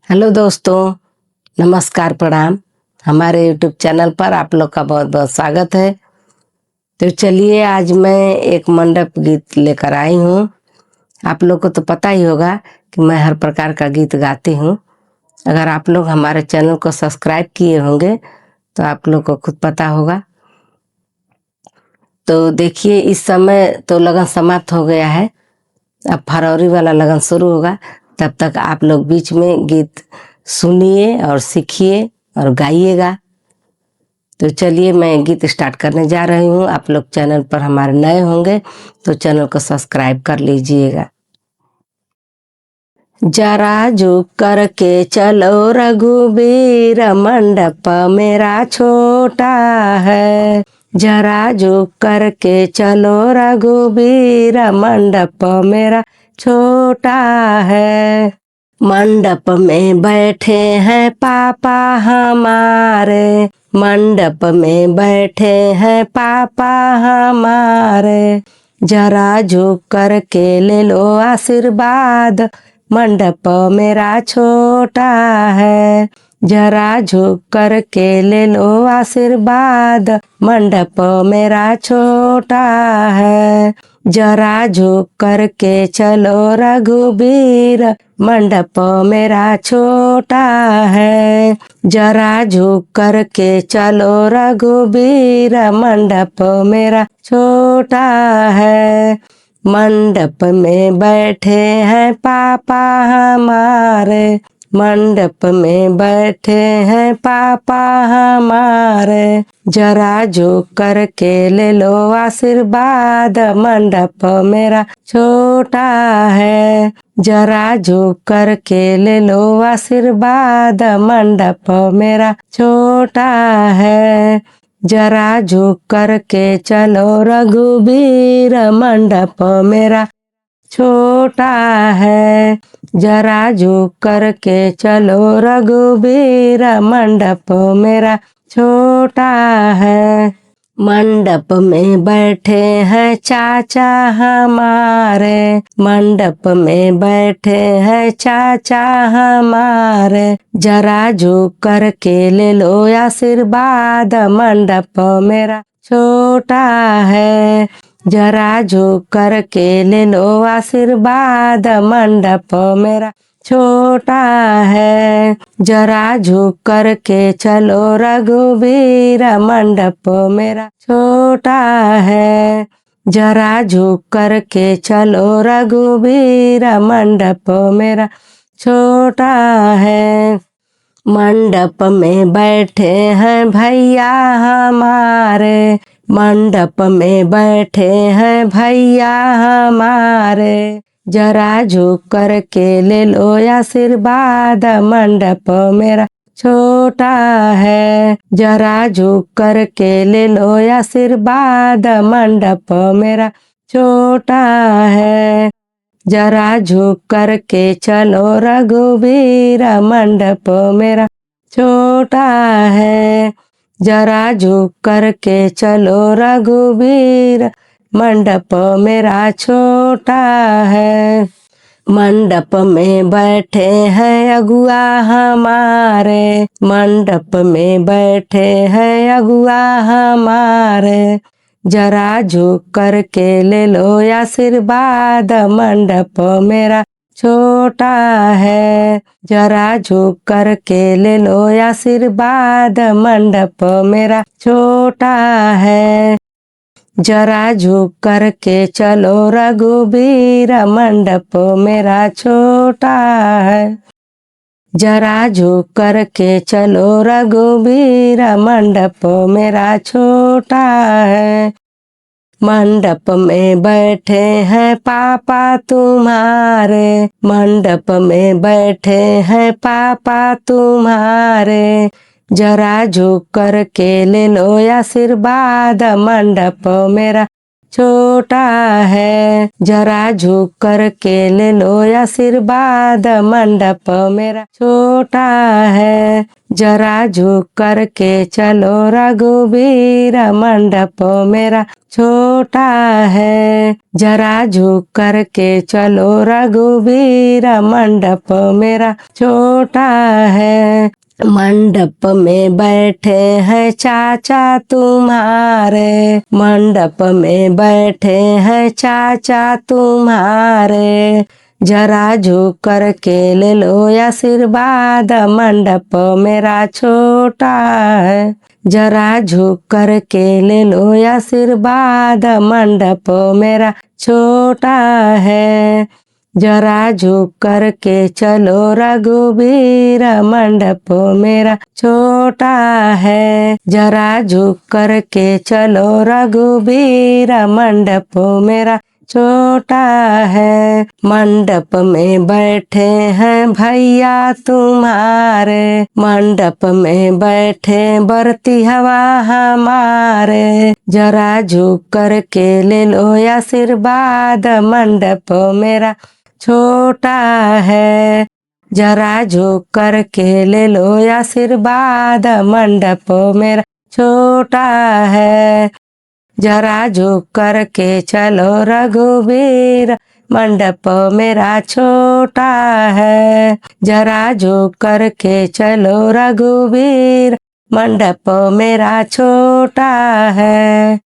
Hello दोस्तों, नमस्कार, प्रणाम। हमारे यूट्यूब चैनल पर आप लोग का बहुत बहुत स्वागत है। तो चलिए, आज मैं एक मंडप गीत लेकर आई हूँ। आप लोग को तो पता ही होगा कि मैं हर प्रकार का गीत गाती हूँ। अगर आप लोग हमारे चैनल को सब्सक्राइब किए होंगे तो आप लोग को खुद पता होगा। तो देखिए, इस समय तो लगन समाप्त हो गया है, अब फरवरी वाला लगन शुरू होगा। तब तक आप लोग बीच में गीत सुनिए और सीखिए और गाइएगा। तो चलिए, मैं गीत स्टार्ट करने जा रही हूँ। आप लोग चैनल पर हमारे नए होंगे तो चैनल को सब्सक्राइब कर लीजिएगा। जरा झुक करके चलो रघुबीर, मंडप मेरा छोटा है। जरा झुक करके चलो रघुबीर, मंडप मेरा छोटा है। मंडप में बैठे हैं पापा हमारे, मंडप में बैठे हैं पापा हमारे। जरा झुक करके ले लो आशीर्वाद, मंडप मेरा छोटा है। जरा झुक करके ले लो आशीर्वाद, मंडप मेरा छोटा है। जरा झुक करके चलो रघुबीर, मंडप मेरा छोटा है। जरा झुक करके चलो रघुबीर, मंडप मेरा छोटा है। मंडप में बैठे हैं पापा हमारे, मंडप में बैठे हैं पापा हमारे। जरा झुक करके ले लो आशीर्वाद, मंडप मेरा छोटा है। जरा झुक करके ले लो आशीर्वाद, मंडप मेरा छोटा है। जरा झुक करके चलो रघुबीर, मंडप मेरा छोटा है। जरा झुक करके चलो रघुबीर, मंडप मेरा छोटा है। मंडप में बैठे हैं चाचा हमारे, मंडप में बैठे हैं चाचा हमारे। जरा झुक करके ले लो आशीर्वाद, मंडप मेरा छोटा है। जरा झुक करके ले लो आशीर्वाद, मंडप मेरा छोटा है। जरा झुक करके चलो रघुबीर, मंडप मेरा छोटा है। जरा झुक करके चलो रघुबीर, मंडप मेरा छोटा है। मंडप में बैठे हैं भैया हमारे, मंडप में बैठे हैं भैया हमारे। जरा झुक करके ले लो आशीर्वाद, मंडप मेरा छोटा है। जरा झुक करके ले लो आशीर्वाद, मंडप मेरा छोटा है। जरा झुक करके चलो रघुबीर, मंडप मेरा छोटा है। जरा झुक करके चलो रघुबीर, मंडप मेरा छोटा है। मंडप में बैठे हैं अगुआ हमारे, मंडप में बैठे हैं अगुआ हमारे। जरा झुक करके ले लो आशीर्वाद, मंडप मेरा छोटा है। जरा झुक करके ले लो आशीर्वाद, मंडप मेरा छोटा है। जरा झुक करके चलो रघुबीर, मंडप मेरा छोटा है। जरा झुक करके चलो रघुबीर, मंडप मेरा छोटा है। मंडप में बैठे हैं पापा तुम्हारे, मंडप में बैठे हैं पापा तुम्हारे। जरा झुक करके ले लो आशीर्वाद, मंडप मेरा छोटा है। जरा झुक कर के ले लो आशीर्वाद, मंडप मेरा छोटा है। जरा झुक कर के चलो रघुवीर, मंडप मेरा छोटा है। जरा झुक कर के चलो रघुवीर, मंडप मेरा छोटा है। मंडप में बैठे हैं चाचा तुम्हारे, मंडप में बैठे हैं चाचा तुम्हारे। जरा झुक कर के ले लो आशीर्वाद, मंडप मेरा छोटा है। जरा झुक कर के ले लो आशीर्वाद, मंडप मेरा छोटा है। जरा झुक कर के चलो रघुवीर, मंडप मेरा छोटा है। जरा झुक कर के चलो रघुवीर, मंडप मेरा छोटा है। मंडप में बैठे हैं भैया तुम्हारे, मंडप में बैठे बरती हवा हमारे। जरा झुक कर के ले लो आशीर्वाद, मंडप मेरा छोटा है। जरा झुक कर के ले लो आशीर्वाद, मंडप मेरा छोटा है। जरा झुक कर के चलो रघुवीर, मंडप मेरा छोटा है। जरा झुक कर के चलो रघुवीर, मंडप मेरा छोटा है।